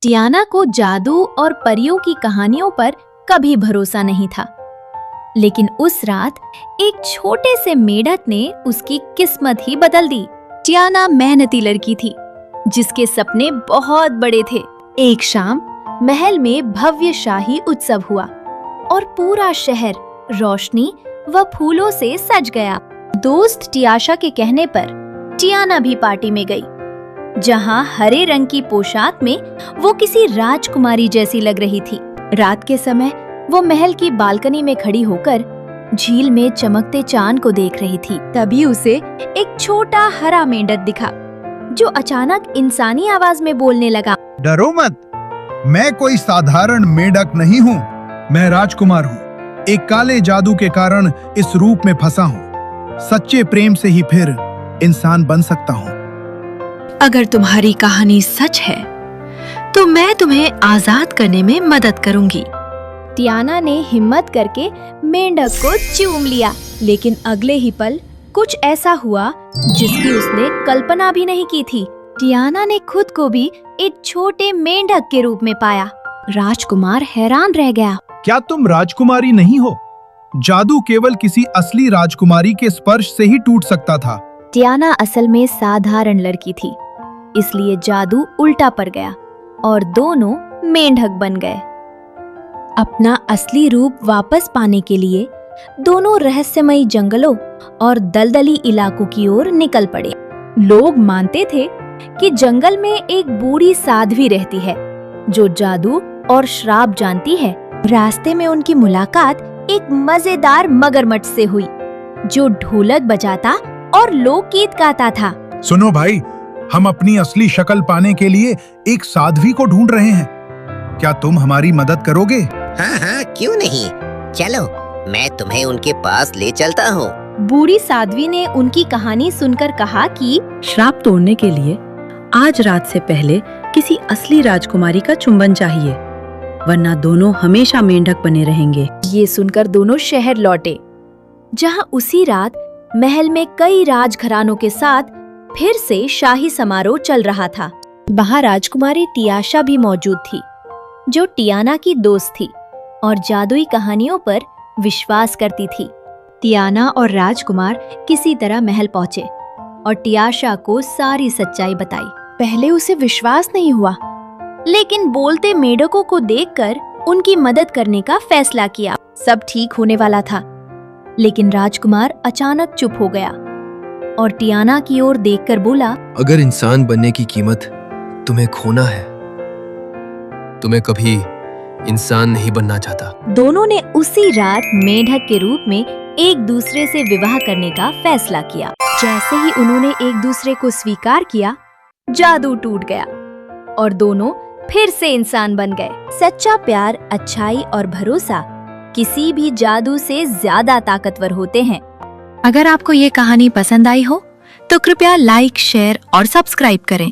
Tiana को जादू और परियों की कहानियों पर कभी भरोसा नहीं था, लेकिन उस रात एक छोटे से मेढक ने उसकी किस्मत ही बदल दी। टियाना मेहनती लड़की थी, जिसके सपने बहुत बड़े थे। एक शाम महल में भव्य शाही उत्सव हुआ और पूरा शहर रोशनी व फूलों से सज गया। दोस्त टियाशा के कहने पर टियाना भी पार्टी में गई, जहां हरे रंग की पोशाक में वो किसी राजकुमारी जैसी लग रही थी। रात के समय वो महल की बालकनी में खड़ी होकर झील में चमकते चांद को देख रही थी। तभी उसे एक छोटा हरा मेंढक दिखा, जो अचानक इंसानी आवाज में बोलने लगा, डरो मत, मैं कोई साधारण मेंढक नहीं हूँ। मैं राजकुमार हूँ। एक काले जादू के कारण इस रूप में फंसा हूँ। सच्चे प्रेम से ही फिर इंसान बन सकता हूँ। अगर तुम्हारी कहानी सच है तो मैं तुम्हें आजाद करने में मदद करूंगी। टियाना ने हिम्मत करके मेंढक को चूम लिया, लेकिन अगले ही पल कुछ ऐसा हुआ जिसकी उसने कल्पना भी नहीं की थी। टियाना ने खुद को भी एक छोटे मेंढक के रूप में पाया। राजकुमार हैरान रह गया। क्या तुम राजकुमारी नहीं हो? जादू केवल किसी असली राजकुमारी के स्पर्श से ही टूट सकता था। टियाना असल में साधारण लड़की थी, इसलिए जादू उल्टा पड़ गया और दोनों मेंढक बन गए। अपना असली रूप वापस पाने के लिए दोनों रहस्यमयी जंगलों और दलदली इलाकों की ओर निकल पड़े। लोग मानते थे कि जंगल में एक बूढ़ी साध्वी रहती है, जो जादू और श्राप जानती है। रास्ते में उनकी मुलाकात एक मजेदार मगरमच्छ से हुई, जो ढोलक बजाता और लोकगीत गाता था। सुनो भाई, हम अपनी असली शक्ल पाने के लिए एक साध्वी को ढूंढ रहे हैं। क्या तुम हमारी मदद करोगे? हाँ हाँ, क्यों नहीं, चलो मैं तुम्हें उनके पास ले चलता हूँ। बूढ़ी साध्वी ने उनकी कहानी सुनकर कहा कि श्राप तोड़ने के लिए आज रात से पहले किसी असली राजकुमारी का चुंबन चाहिए, वरना दोनों हमेशा मेंढक बने रहेंगे। ये सुनकर दोनों शहर लौटे, जहां उसी रात महल में कई राजघरानों के साथ फिर से शाही समारोह चल रहा था। वहां राजकुमारी टियाशा भी मौजूद थी, जो टियाना की दोस्त थी और जादुई कहानियों पर विश्वास करती थी। टियाना और राजकुमार किसी तरह महल पहुंचे और टियाशा को सारी सच्चाई बताई। पहले उसे विश्वास नहीं हुआ, लेकिन बोलते मेढकों को देखकर उनकी मदद करने का फैसला किया। सब ठीक होने वाला था, लेकिन राजकुमार अचानक चुप हो गया और टियाना की ओर देखकर बोला, अगर इंसान बनने की कीमत तुम्हें खोना है तो मैं कभी इंसान नहीं बनना चाहता। दोनों ने उसी रात मेढक के रूप में एक दूसरे से विवाह करने का फैसला किया। जैसे ही उन्होंने एक दूसरे को स्वीकार किया, जादू टूट गया और दोनों फिर से इंसान बन गए। सच्चा प्यार, अच्छाई और भरोसा किसी भी जादू से ज्यादा ताकतवर होते हैं। अगर आपको ये कहानी पसंद आई हो तो कृपया लाइक, शेयर और सब्सक्राइब करें।